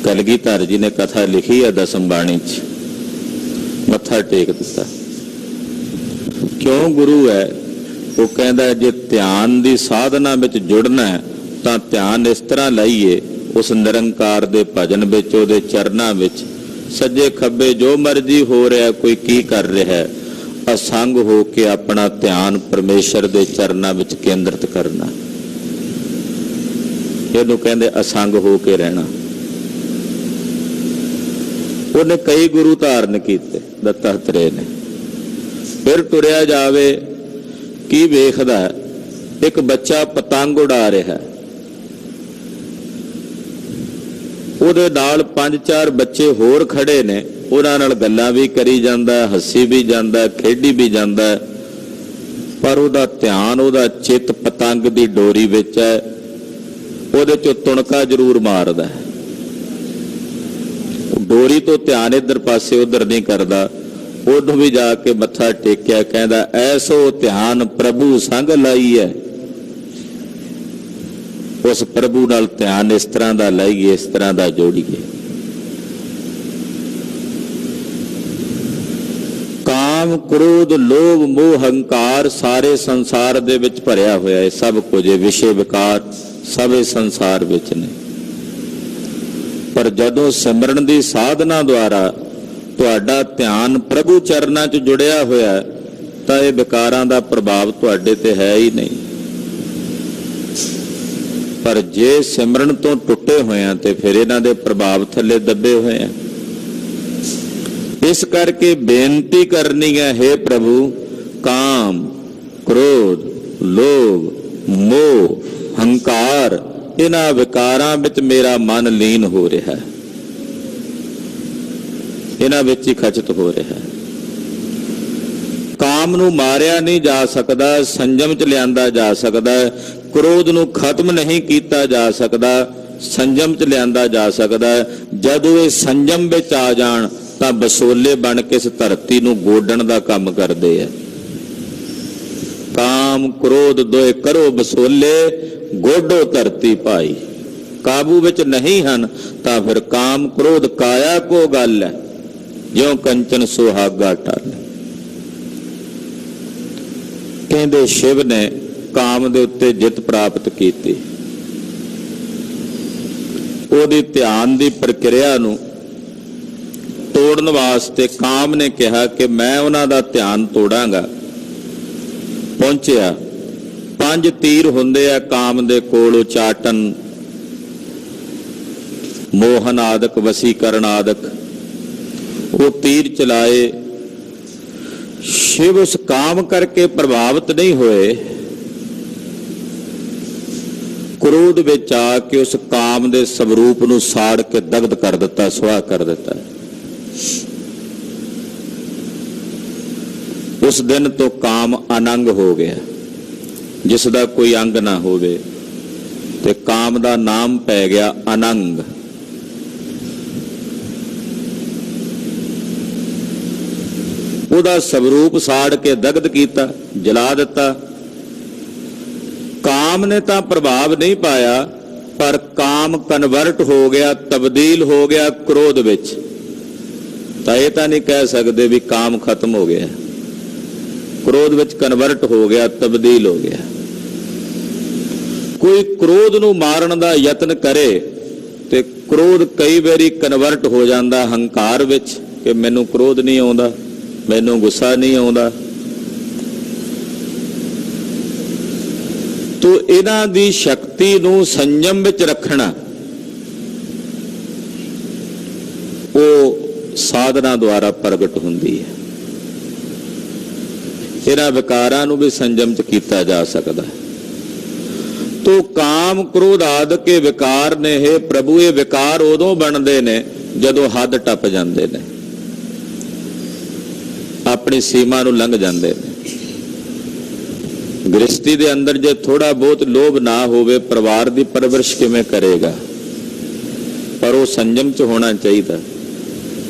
ਕਲਗੀਧਰ ਜੀ ਨੇ ਕਥਾ ਲਿਖੀ ਹੈ ਦਸਮ ਬਾਣੀ 'ਚ, ਮੱਥਾ ਟੇਕ ਦਿੱਤਾ। ਕਿਉਂ ਗੁਰੂ ਹੈ? ਉਹ ਕਹਿੰਦਾ ਜੇ ਧਿਆਨ ਦੀ ਸਾਧਨਾ ਵਿੱਚ ਜੁੜਨਾ ਹੈ ਤਾਂ ਧਿਆਨ ਇਸ ਤਰ੍ਹਾਂ ਲਾਈਏ ਉਸ ਨਿਰੰਕਾਰ ਦੇ ਭਜਨ ਵਿੱਚ, ਉਹਦੇ ਚਰਨਾਂ ਵਿੱਚ। ਸੱਜੇ ਖੱਬੇ ਜੋ ਮਰਜ਼ੀ ਹੋ ਰਿਹਾ, ਕੋਈ ਕੀ ਕਰ ਰਿਹਾ, ਅਸੰਗ ਹੋ ਕੇ ਆਪਣਾ ਧਿਆਨ ਪਰਮੇਸ਼ਰ ਦੇ ਚਰਨਾਂ ਵਿੱਚ ਕੇਂਦਰਿਤ ਕਰਨਾ। ਇਹਨੂੰ ਕਹਿੰਦੇ ਅਸੰਗ ਹੋ ਕੇ ਰਹਿਣਾ। ਉਹਨੇ ਕਈ ਗੁਰੂ ਧਾਰਨ ਕੀਤੇ ਦੱਤਾਤਰੇय ਨੇ। ਫਿਰ ਤੁਰਿਆ ਜਾਵੇ, ਕੀ ਵੇਖਦਾ? ਇੱਕ ਬੱਚਾ ਪਤੰਗ ਉਡਾ ਰਿਹਾ, ਉਹਦੇ ਨਾਲ 5-4 ਬੱਚੇ ਹੋਰ ਖੜੇ ਨੇ, ਉਹਨਾਂ ਨਾਲ ਗੱਲਾਂ ਵੀ ਕਰੀ ਜਾਂਦਾ, ਹੱਸੀ ਵੀ ਜਾਂਦਾ, ਖੇਡੀ ਵੀ ਜਾਂਦਾ, ਪਰ ਉਹਦਾ ਧਿਆਨ, ਉਹਦਾ ਚਿੱਤ ਪਤੰਗ ਦੀ ਡੋਰੀ ਵਿੱਚ ਹੈ। ਉਹਦੇ ਚੋਂ ਤੁਣਕਾ ਜ਼ਰੂਰ ਮਾਰਦਾ, ਡੋਰੀ ਤੋਂ ਧਿਆਨ ਇੱਧਰ ਪਾਸੇ ਉੱਧਰ ਨਹੀਂ ਕਰਦਾ। ਉਹਨੂੰ ਵੀ ਜਾ ਕੇ ਮੱਥਾ ਟੇਕਿਆ, ਕਹਿੰਦਾ ਐਸੋ ਧਿਆਨ ਪ੍ਰਭੂ ਸੰਗ ਲਾਈ ਹੈ। ਉਸ ਪ੍ਰਭੂ ਨਾਲ ਧਿਆਨ ਇਸ ਤਰ੍ਹਾਂ ਦਾ ਲਾਈਏ, ਇਸ ਤਰ੍ਹਾਂ ਦਾ ਜੋੜੀਏ। ਕਾਮ, ਕ੍ਰੋਧ, ਲੋਭ, ਮੋਹ, ਹੰਕਾਰ ਸਾਰੇ ਸੰਸਾਰ ਦੇ ਵਿੱਚ ਭਰਿਆ ਹੋਇਆ ਹੈ। ਸਭ ਕੁਝ ਵਿਸ਼ੇ ਵਿਕਾਰ ਸਭ ਇਸ ਸੰਸਾਰ ਵਿੱਚ ਨੇ। ਪਰ ਜਦੋਂ ਸਿਮਰਨ ਦੀ ਸਾਧਨਾ ਦੁਆਰਾ ਤੁਹਾਡਾ ਧਿਆਨ ਪ੍ਰਭੂ ਚਰਨਾਂ 'ਚ ਜੁੜਿਆ ਹੋਇਆ ਤਾਂ ਇਹ ਵਿਕਾਰਾਂ ਦਾ ਪ੍ਰਭਾਵ ਤੁਹਾਡੇ ਤੇ ਹੈ ਹੀ ਨਹੀਂ। ਪਰ ਜੇ ਸਿਮਰਨ ਤੋਂ ਟੁੱਟੇ ਹੋਏ ਆ ਤੇ ਫਿਰ ਇਹਨਾਂ ਦੇ ਪ੍ਰਭਾਵ ਥੱਲੇ ਦੱਬੇ ਹੋਏ ਆ। ਇਸ ਕਰਕੇ ਬੇਨਤੀ ਕਰਨੀ ਹੈ, ਹੇ ਪ੍ਰਭੂ, ਕਾਮ, ਕ੍ਰੋਧ, ਲੋਭ, ਮੋਹ, ਹੰਕਾਰ, ਇਹਨਾਂ ਵਿਕਾਰਾਂ ਵਿੱਚ ਮੇਰਾ ਮਨ ਲੀਨ ਹੋ ਰਿਹਾ, ਇਹਨਾਂ ਵਿੱਚ ਹੀ ਖਚਿਤ ਹੋ ਰਿਹਾ। ਕਾਮ ਨੂੰ ਮਾਰਿਆ ਨਹੀਂ ਜਾ ਸਕਦਾ, ਸੰਜਮ 'ਚ ਲਿਆਂਦਾ ਜਾ ਸਕਦਾ। ਕ੍ਰੋਧ ਨੂੰ ਖਤਮ ਨਹੀਂ ਕੀਤਾ ਜਾ ਸਕਦਾ, ਸੰਜਮ 'ਚ ਲਿਆਂਦਾ ਜਾ ਸਕਦਾ। ਜਦੋਂ ਇਹ ਸੰਜਮ ਵਿੱਚ ਆ ਜਾਣ ਤਾਂ ਬਸੋਲੇ ਬਣ ਕੇ ਇਸ ਧਰਤੀ ਨੂੰ ਗੋਡਣ ਦਾ ਕੰਮ ਕਰਦੇ ਆ। ਕਾਮ ਕ੍ਰੋਧ ਦੋਏ ਕਰੋ ਬਸੋਲੇ, ਗੋਡੋ ਧਰਤੀ ਭਾਈ। ਕਾਬੂ ਵਿੱਚ ਨਹੀਂ ਹਨ ਤਾਂ ਫਿਰ ਕਾਮ ਕ੍ਰੋਧ ਕਾਇਆ ਕੋ ਗੱਲ ਹੈ, ਜਿਉ ਕੰਚਨ ਸੁਹਾਗਾ ਟਲ। ਕਹਿੰਦੇ ਸ਼ਿਵ ਨੇ ਕਾਮ ਦੇ ਉੱਤੇ ਜਿੱਤ ਪ੍ਰਾਪਤ ਕੀਤੀ। ਉਹਦੀ ਧਿਆਨ ਦੀ ਪ੍ਰਕਿਰਿਆ ਨੂੰ ਤੋੜਨ ਵਾਸਤੇ ਕਾਮ ਨੇ ਕਿਹਾ ਕਿ ਮੈਂ ਉਹਨਾਂ ਦਾ ਧਿਆਨ ਤੋੜਾਂਗਾ। ਪਹੁੰਚਿਆ, 5 ਤੀਰ ਹੁੰਦੇ ਆ ਕਾਮ ਦੇ ਕੋਲ, ਉਚਾਟਨ, ਮੋਹਨ ਆਦਿਕ, ਵਸੀਕਰਨ ਆਦਿਕ। ਉਹ ਤੀਰ ਚਲਾਏ। ਸ਼ਿਵ ਉਸ ਕਾਮ ਕਰਕੇ ਪ੍ਰਭਾਵਿਤ ਨਹੀਂ ਹੋਏ, ਕ੍ਰੋਧ ਵਿੱਚ ਆ ਕੇ ਉਸ ਕਾਮ ਦੇ ਸਵਰੂਪ ਨੂੰ ਸਾੜ ਕੇ ਦਗਧ ਕਰ ਦਿੱਤਾ, ਸੁਆਹ ਕਰ ਦਿੱਤਾ। ਉਸ ਦਿਨ ਤੋਂ ਕਾਮ ਅਨੰਗ ਹੋ ਗਿਆ, ਜਿਸ ਦਾ ਕੋਈ ਅੰਗ ਨਾ ਹੋਵੇ, ਤੇ ਕਾਮ ਦਾ ਨਾਮ ਪੈ ਗਿਆ ਅਨੰਗ। ਉਹਦਾ ਸਵਰੂਪ ਸਾੜ ਕੇ ਦਗਧ ਕੀਤਾ, ਜਲਾ ਦਿੱਤਾ। ਕਾਮ ਨੇ ਤਾਂ ਪ੍ਰਭਾਵ ਨਹੀਂ ਪਾਇਆ, ਪਰ ਕਾਮ ਕਨਵਰਟ ਹੋ ਗਿਆ, ਤਬਦੀਲ ਹੋ ਗਿਆ ਕ੍ਰੋਧ ਵਿੱਚ। ਤਾਂ ਇਹ ਤਾਂ ਨਹੀਂ ਕਹਿ ਸਕਦੇ ਵੀ ਕਾਮ ਖਤਮ ਹੋ ਗਿਆ, ਕ੍ਰੋਧ ਵਿੱਚ ਕਨਵਰਟ ਹੋ ਗਿਆ, ਤਬਦੀਲ ਹੋ ਗਿਆ। ਕੋਈ ਕ੍ਰੋਧ ਨੂੰ ਮਾਰਨ ਦਾ ਯਤਨ ਕਰੇ ਤੇ ਕ੍ਰੋਧ ਕਈ ਵਾਰੀ ਕਨਵਰਟ ਹੋ ਜਾਂਦਾ ਹੰਕਾਰ ਵਿੱਚ ਕਿ ਮੈਨੂੰ ਕ੍ਰੋਧ ਨਹੀਂ ਆਉਂਦਾ, ਮੈਨੂੰ ਗੁੱਸਾ ਨਹੀਂ ਆਉਂਦਾ। ਤੋ ਇਹਨਾਂ ਦੀ ਸ਼ਕਤੀ ਨੂੰ ਸੰਜਮ ਵਿੱਚ ਰੱਖਣਾ ਉਹ ਸਾਧਨਾ ਦੁਆਰਾ ਪ੍ਰਗਟ ਹੁੰਦੀ ਹੈ। ਇਹਨਾਂ ਵਿਕਾਰਾਂ ਨੂੰ ਵੀ ਸੰਜਮ 'ਚ ਕੀਤਾ ਜਾ ਸਕਦਾ ਹੈ। ਤੋ ਕਾਮ ਕ੍ਰੋਧ ਆਦਿ ਵਿਕਾਰ ਨੇ, हे ਪ੍ਰਭੂ ਇਹ ਵਿਕਾਰ ਉਦੋਂ ਬਣਦੇ ਨੇ ਜਦੋਂ ਹੱਦ ਟੱਪ ਜਾਂਦੇ ਨੇ, ਆਪਣੀ ਸੀਮਾ ਨੂੰ ਲੰਘ ਜਾਂਦੇ ਨੇ। ਗ੍ਰਸਤੀ ਦੇ ਅੰਦਰ ਜੇ ਥੋੜਾ ਬਹੁਤ ਲੋਭ ਨਾ ਹੋਵੇ, ਪਰਿਵਾਰ ਦੀ ਪਰਵਰਿਸ਼ ਕਿਵੇਂ ਕਰੇਗਾ? ਪਰ ਉਹ ਸੰਜਮ ਚ ਹੋਣਾ ਚਾਹੀਦਾ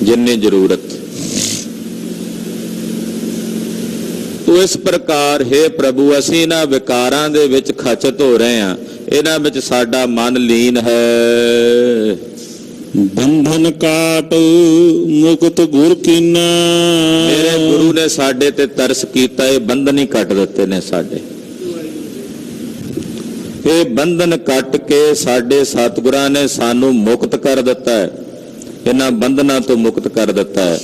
ਜਿੰਨੀ ਜ਼ਰੂਰਤ। ਤੋ ਇਸ ਪ੍ਰਕਾਰ हे ਪ੍ਰਭੂ ਅਸੀਂ ਇਹਨਾਂ ਵਿਕਾਰਾਂ ਦੇ ਵਿੱਚ ਖਚਤ ਹੋ ਰਹੇ ਹਾਂ, ਇਹਨਾਂ ਵਿੱਚ ਸਾਡਾ ਮਨ ਲੀਨ ਹੈ। ਬੰਧਨ ਕਾਟ ਮੁਕਤ ਗੁਰ ਕੀਨਾ, ਮੇਰੇ ਗੁਰੂ ਨੇ ਸਾਡੇ ਤੇ ਤਰਸ ਕੀਤਾ, ਇਹ ਬੰਧਨ ਹੀ ਕੱਟ ਦਿੱਤੇ ਨੇ ਸਾਡੇ। ਇਹ ਬੰਧਨ ਕੱਟ ਕੇ ਸਾਡੇ ਸਤਿਗੁਰਾਂ ਨੇ ਸਾਨੂੰ ਮੁਕਤ ਕਰ ਦਿੱਤਾ ਹੈ, ਇਹਨਾਂ ਬੰਧਨਾਂ ਤੋਂ ਮੁਕਤ ਕਰ ਦਿੱਤਾ ਹੈ।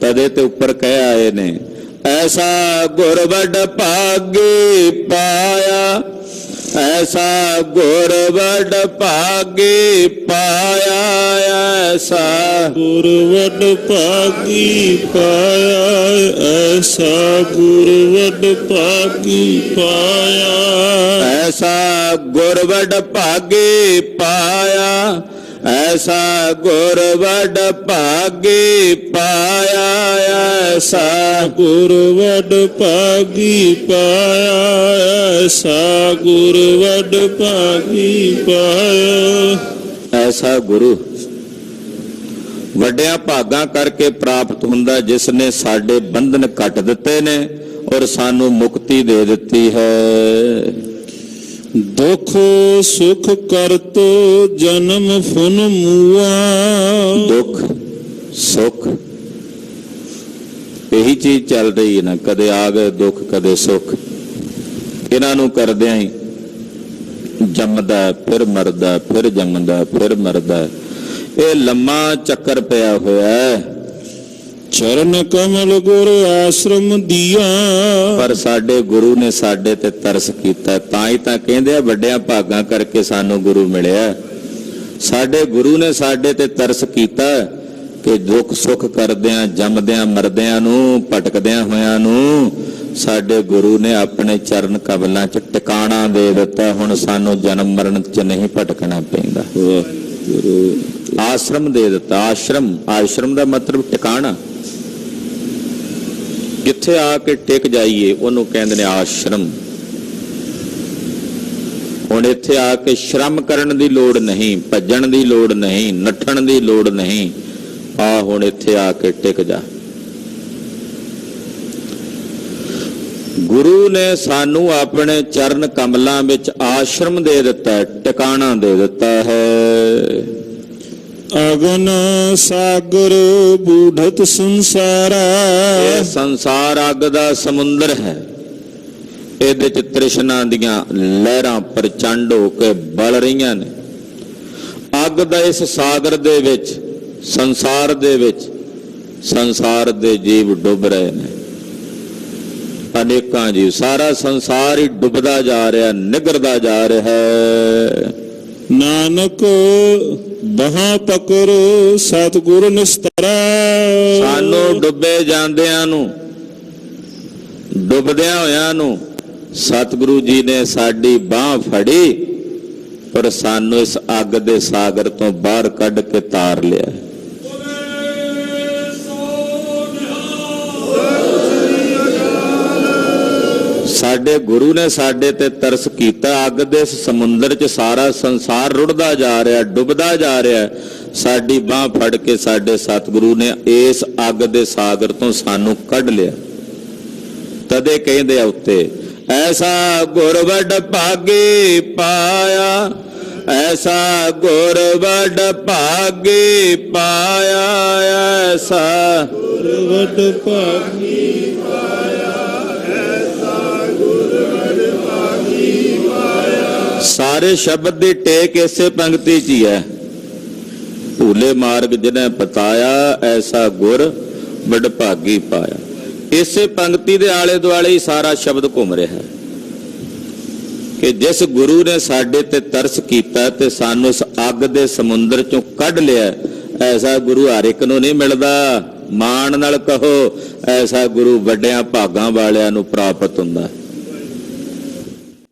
ਤਦੇ ਤੇ ਉੱਪਰ ਕਹਿ ਆਏ ਨੇ, ਐਸਾ ਗੁਰ ਵੱਡ ਭਾਗੇ ਪਾਇਆ, ਐਸਾ ਗੁਰ ਵੱਡ ਭਾਗੇ ਪਾਇਆ, ਐਸਾ ਗੁਰ ਵੱਡ ਭਾਗੀ ਪਾਇਆ, ਐਸਾ ਗੁਰ ਵੱਡ ਭਾਗੀ ਪਾਇਆ, ਐਸਾ ਗੁਰ ਵੱਡ ਭਾਗੇ ਪਾਇਆ, ਐਸਾ ਗੁਰ ਵੱਡ ਭਾਗੇ ਪਾਇਆ, ਐਸਾ ਗੁਰ ਵੱਡ ਭਾਗੀ ਪਾਇਆ, ਐਸਾ ਗੁਰ ਵੱਡ ਭਾਗੀ ਪਾਇਆ। ਐਸਾ ਗੁਰੂ ਵੱਡਿਆਂ ਭਾਗਾਂ ਕਰਕੇ ਪ੍ਰਾਪਤ ਹੁੰਦਾ, ਜਿਸ ਨੇ ਸਾਡੇ ਬੰਧਨ ਕੱਟ ਦਿੱਤੇ ਨੇ ਔਰ ਸਾਨੂੰ ਮੁਕਤੀ ਦੇ ਦਿੱਤੀ ਹੈ। ਦੁਖ ਸੁਖ ਕਰਤੋ ਜਨਮ ਫੁਨ ਮੂਆ, ਦੁੱਖ ਸੁੱਖ ਇਹੀ ਚੀਜ਼ ਚੱਲ ਰਹੀ ਹੈ ਨਾ, ਕਦੇ ਆ ਗਏ ਦੁੱਖ ਕਦੇ ਸੁੱਖ। ਇਹਨਾਂ ਨੂੰ ਕਰਦਿਆਂ ਹੀ ਜੰਮਦਾ ਫਿਰ ਮਰਦਾ, ਫਿਰ ਜੰਮਦਾ ਫਿਰ ਮਰਦਾ, ਇਹ ਲੰਮਾ ਚੱਕਰ ਪਿਆ ਹੋਇਆ ਹੈ। ਚਰਨ ਕਮਲ ਗੁਰ ਆਸ਼ਰਮ ਦੀਆ, ਪਰ ਸਾਡੇ ਗੁਰੂ ਨੇ ਸਾਡੇ ਤੇ ਤਰਸ ਕੀਤਾ, ਤਾਂ ਹੀ ਤਾਂ ਕਹਿੰਦੇ ਆ ਵੱਡਿਆਂ ਭਾਗਾਂ ਕਰਕੇ ਸਾਨੂੰ ਗੁਰੂ ਮਿਲਿਆ। ਸਾਡੇ ਗੁਰੂ ਨੇ ਸਾਡੇ ਤੇ ਤਰਸ ਕੀਤਾ ਕਿ ਦੁੱਖ ਸੁੱਖ ਕਰਦਿਆਂ, ਜੰਮਦਿਆਂ, ਮਰਦਿਆਂ ਨੂੰ, ਭਟਕਦਿਆਂ ਹੋਇਆਂ ਨੂੰ ਸਾਡੇ ਗੁਰੂ ਨੇ ਆਪਣੇ ਚਰਨ ਕਮਲਾਂ 'ਚ ਟਿਕਾਣਾ ਦੇ ਦਿੱਤਾ। ਹੁਣ ਸਾਨੂੰ ਜਨਮ ਮਰਨ 'ਚ ਨਹੀਂ ਭਟਕਣਾ ਪੈਂਦਾ। ਆਸ਼ਰਮ ਦੇ ਦਿੱਤਾ। ਆਸ਼ਰਮ, ਆਸ਼ਰਮ ਦਾ ਮਤਲਬ ਟਿਕਾਣਾ, ਜਿੱਥੇ ਆ ਕੇ ਟਿਕ ਜਾਈਏ ਉਹਨੂੰ ਕਹਿੰਦੇ ਨੇ ਆਸ਼ਰਮ। ਹੁਣ ਇੱਥੇ ਆ ਕੇ ਸ਼ਰਮ ਕਰਨ ਦੀ ਲੋੜ ਨਹੀਂ, ਭੱਜਣ ਦੀ ਲੋੜ ਨਹੀਂ, ਨੱਠਣ ਦੀ ਲੋੜ ਨਹੀਂ। ਆ ਹੁਣ ਇੱਥੇ ਆ ਕੇ ਟਿਕ ਜਾ। ਗੁਰੂ ਨੇ ਸਾਨੂੰ ਆਪਣੇ ਚਰਨ ਕਮਲਾਂ ਵਿੱਚ ਆਸ਼ਰਮ ਦੇ ਦਿੱਤਾ ਹੈ, ਟਿਕਾਣਾ ਦੇ ਦਿੱਤਾ ਹੈ। ਅਗਨ ਸਾਗਰ ਬੂਢਤ ਸੰਸਾਰਾ, ਇਹ ਸੰਸਾਰ ਅੱਗ ਦਾ ਸਮੁੰਦਰ ਹੈ। ਇਹਦੇ ਚ ਤ੍ਰਿਸ਼ਨਾ ਦੀਆਂ ਲਹਿਰਾਂ ਪ੍ਰਚੰਡ ਹੋ ਕੇ ਬਲ ਰਹੀਆਂ ਨੇ। ਅੱਗ ਦਾ ਇਸ ਸਾਗਰ ਦੇ ਵਿੱਚ, ਸੰਸਾਰ ਦੇ ਵਿੱਚ, ਸੰਸਾਰ ਦੇ ਜੀਵ ਡੁੱਬ ਰਹੇ ਨੇ। ਅਨੇਕਾਂ ਜੀਵ, ਸਾਰਾ ਸੰਸਾਰ ਹੀ ਡੁੱਬਦਾ ਜਾ ਰਿਹਾ, ਨਿਗਰਦਾ ਜਾ ਰਿਹਾ ਹੈ। ਨਾਨਕ ਬਹਾਂ ਪਕੜੋ ਸਤਿਗੁਰ ਨਿਸਤਰਾ, ਸਾਨੂੰ ਡੁੱਬੇ ਜਾਂਦਿਆਂ ਨੂੰ, ਡੁੱਬਦਿਆਂ ਹੋਇਆਂ ਨੂੰ ਸਤਿਗੁਰੂ ਜੀ ਨੇ ਸਾਡੀ ਬਾਹ ਫੜੀ, ਪਰ ਸਾਨੂੰ ਇਸ ਅੱਗ ਦੇ ਸਾਗਰ ਤੋਂ ਬਾਹਰ ਕੱਢ ਕੇ ਤਾਰ ਲਿਆ। ਸਾਡੇ ਗੁਰੂ ਨੇ ਸਾਡੇ ਤੇ ਤਰਸ ਕੀਤਾ। ਅੱਗ ਦੇ ਸਮੁੰਦਰ 'ਚ ਸਾਰਾ ਸੰਸਾਰ ਰੁੜਦਾ ਜਾ ਰਿਹਾ, ਡੁੱਬਦਾ ਜਾ ਰਿਹਾ। ਸਾਡੀ ਬਾਹ ਫੜ ਕੇ ਸਾਡੇ ਸਤਿਗੁਰੂ ਨੇ ਇਸ ਅੱਗ ਦੇ ਸਾਗਰ ਤੋਂ ਸਾਨੂੰ ਕੱਢ ਲਿਆ। ਤਦੇ ਕਹਿੰਦੇ ਆ ਉੱਤੇ, ਐਸਾ ਗੁਰ ਵੱਡ ਭਾਗੇ ਪਾਇਆ, ਐਸਾ ਗੁਰ ਵੱਡ ਭਾਗੇ ਪਾਇਆ, ਐਸਾ ਗੁਰ ਵੱਡ ਭਾਗੀ ਪਾਇਆ, ਐਸਾ ਗੁਰ ਵੱਡ ਭਾਗੀ ਪਾਇਆ। ਸਾਰੇ ਸ਼ਬਦ ਦੀ ਟੇਕ ਇਸੇ ਪੰਕਤੀ 'ਚ ਹੀ ਹੈ। ਭੂਲੇ ਮਾਰਗ ਜਿਹਨੇ ਪਤਾਇਆ, ਐਸਾ ਗੁਰ ਵੱਡ ਭਾਗੀ ਪਾਇਆ। ਇਸੇ ਪੰਕਤੀ ਦੇ ਆਲੇ ਦੁਆਲੇ ਹੀ ਸਾਰਾ ਸ਼ਬਦ ਘੁੰਮ ਰਿਹਾ ਹੈ ਕਿ ਜਿਸ ਗੁਰੂ ਨੇ ਸਾਡੇ ਤੇ ਤਰਸ ਕੀਤਾ ਤੇ ਸਾਨੂੰ ਇਸ ਅੱਗ ਦੇ ਸਮੁੰਦਰ ਚੋਂ ਕੱਢ ਲਿਆ, ਐਸਾ ਗੁਰੂ ਹਰ ਇੱਕ ਨੂੰ ਨਹੀਂ ਮਿਲਦਾ। ਮਾਣ ਨਾਲ ਕਹੋ, ਐਸਾ ਗੁਰੂ ਵੱਡਿਆਂ ਭਾਗਾਂ ਵਾਲਿਆਂ ਨੂੰ ਪ੍ਰਾਪਤ ਹੁੰਦਾ।